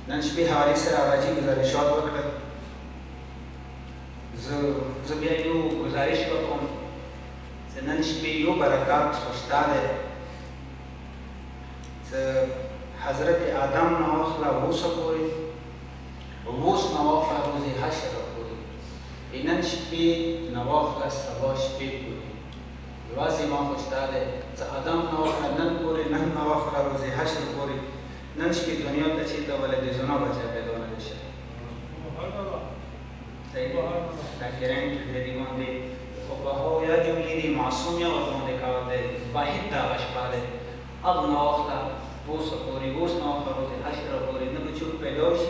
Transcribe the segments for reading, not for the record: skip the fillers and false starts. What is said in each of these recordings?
نن شپې حوالې سره راځي ګزارشات وکړل. زه بیا یو ګزارش وکړم چې نن شپې یو برکات خوشتا دی چې حضرت آدم نه واخله اوسه پورې اوس نه واخله روز حشر پورې نن شپې نه واخله سبا شپې پورې یوازې ما خوشتا دی چې آدم نه واخله نن پورې نن نه واخله روز حشر پورې نن شپې دنیا ته چې ته ولې زنا بچا پیدا نه شي دا کرنټ د دې باندې او په هو یا جملې دي معصوم یا ورته کار دی واحد دا اشپاله اب نه واخله اوس پورې اوس نه واخله روز حشر پورې نه چوک پیدا شي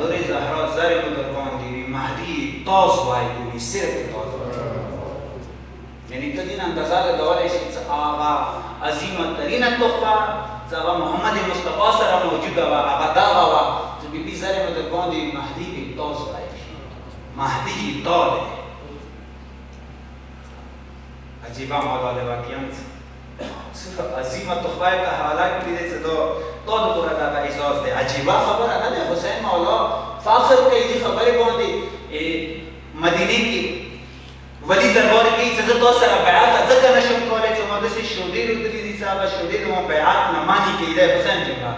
دور زهرا زر در باندی مهدی تاز وای بودی صرف تاز یعنی تدین اندازه دوله شد آقا عظیمت ترین تحفه آقا محمد مصطفی سره موجود و آقا داغا و بی بی زر در باندی مهدی بی تاز وای مهدی تاله عجیبا مولا لواکیان عظیمت تحفه که حواله کلیده چه دو پورا داغا احساس ده عجیبا خبر نه ده حسین مولا فاخر کئی خبر باندی مدینه کی ولی دربار کی چه تو سره بیعت ذکر نشم کوله چې ما د شودی رو دي صاحب شودی نو بیعت نه مانی کیده حسین جبرا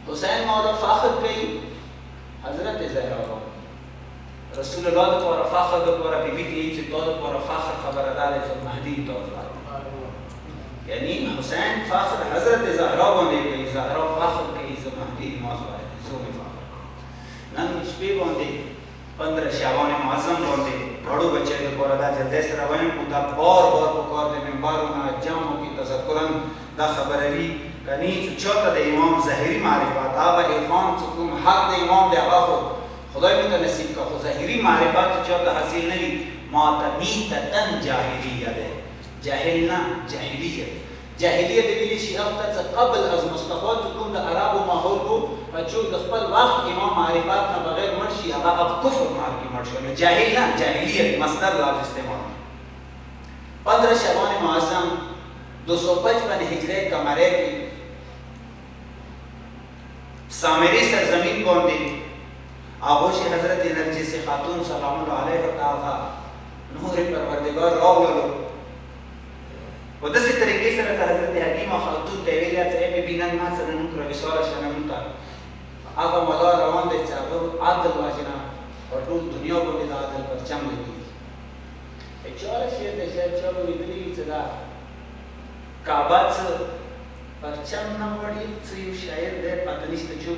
حسین مولا فاخر کئی حضرت زهرا رسول الله پر فاخر پر بی بی کی چې تو پر فاخر خبر داله چې مهدی تو یعنی حسین فاخر حضرت زهرا باندې کوي زهرا فاخر کوي چې مهدی ما زوی نن شپې باندې 15 شعبان معظم باندې بڑو بچے د پورا د دس روان کو دا بار په کار د منبرونو جامو کی تذکرن دا خبروي کني چې چوته د امام ظاهري معرفت هغه عرفان چې کوم حق د امام دی هغه خدای مت نصیب کا خو ظاهري معرفت چې چوته حاصل نه دي ماتمیتتن جاهلیه ده جاهلنا جاهلیه جاهلیه د ویل شي هغه قبل از مصطفی کوم د عربو ماحول کو چې د خپل وخت امام معرفت نه بغیر مرشي هغه اب کفر مار کی مرشي جاهل نه جاهلیت مصدر لفظ استعمال 15 شعبان معظم 255 هجری قمری کی سامری سرزمین باندې آغوش حضرت نرجس خاتون سلام الله علیها تعالی نور پروردگار راولو و دسی طریقې سره حضرت حکیمه خاتون ته ویل چې به بینن ما سره نو پر وسوال شنه متا هغه مولا روان دي چې هغه عادل واجنا او ټول دنیا باندې د عادل پرچم لګي اچاره شي د چې په ویلي چې دا کعبه پرچم نه وړي چې یو شاعر دې پته نشته چې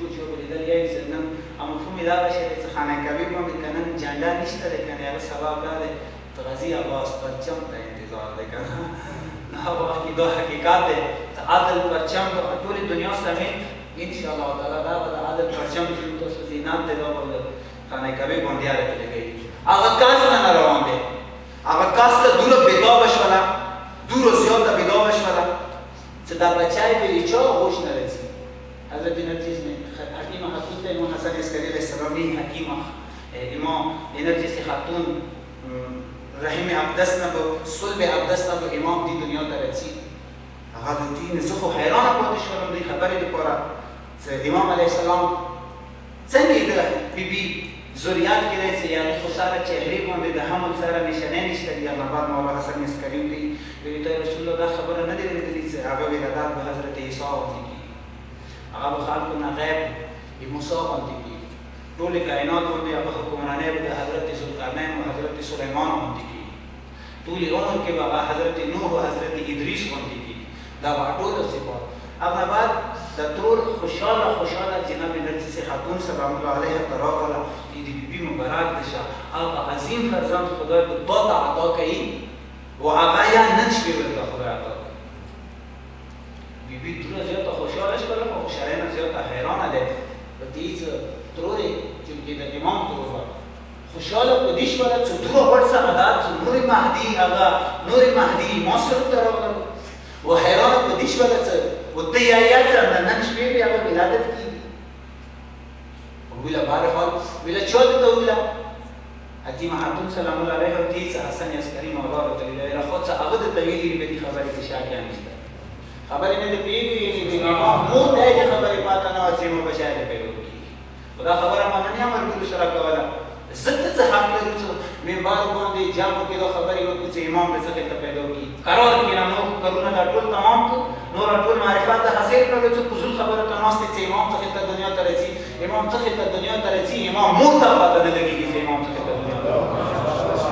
لیدل یې څنګه هم مفهوم دا شي چې خانه کبیر باندې کنن جنډا نشته د کنه هغه سبب دا دی غازی عباس پرچم ته انتظار دی کنه نه واقعي دا حقیقت دی عادل پرچم په ټول دنیا سمې ان شاء الله تعالی دا د عادل پرچم چې تاسو زینات دی دا خانه کبیر باندې راځي هغه کاس نه روان دی هغه کاس ته دور بيداو شولا دور زیاته بيداو شولا چې دا بچای به چا غوښ نه رسي حضرت نرجس نے حکیمه خاتون ته امام حسن عسکری علیہ السلام نے حکیمه امام نرجس خاتون رحم اقدس نه صلب اقدس نه امام دی دنیا ته رسي هغه د دین زه خو حیران پاتې شوم د خبرې لپاره چې امام علیه السلام څنګه د بیبي ذریات کې راځي یعنی خو سره چهره باندې د حمل سره نشانه نشته دی الله بعد مولا حسن عسکری دی ویل ته رسول الله دا خبره نه دی ویلې چې هغه ولادت به حضرت عیسی ورته هغه خلکو نه غیب به موسی باندې کی ټول کائنات باندې هغه حکمرانه به حضرت ذوالقرنین او حضرت سلیمان باندې کی ټول عمر کې به حضرت نوح او حضرت ادریس باندې کی دا ټول صفات هغه بعد د ټول خوشاله جناب نرجس خاتون سلام الله علیها تراغله دې بیبي مبارک بشه هغه عظیم فرزند خدای په توته عطا کړي او هغه یا نن شپې ورته خدای عطا کړي بیبي ټول زیاته خوشاله شوه او شاعرانه زیاته حیرانه ده په دې تروري چې د امام ترور خوشاله په دې شوه چې دوه ورڅ عادت نور مهدي هغه نور مهدي مصر ته راغله و حیران په دې شوه چې وتیایات نن شپې بیا په ولادت کې ویلا بهرحال ویلا چوت ته ویلا حکیم خاتون سلام الله علیه او دې حسن عسکری مولا ته ویلا خو څه هغه د تویلی به خبرې کې شاکه نشته خبرې نه دی پیږي دې مو ته خبرې پاته نه چې مو بشاله پیږي خدا خبره ما نه امر کول سره کوله زت څه حق لري چې منبر باندې جامو کې دا خبرې وکړي چې امام به څه ته پیدا کی قرار کې نه نو کرونا دا ټول تمام کو نور ټول معرفت حاصل کړو چې کوزل خبره ته ناشته چې امام څه ته دنیا ته رسي امام څه ته دنیا ته رسي امام مو ته پته نه لګي چې امام څه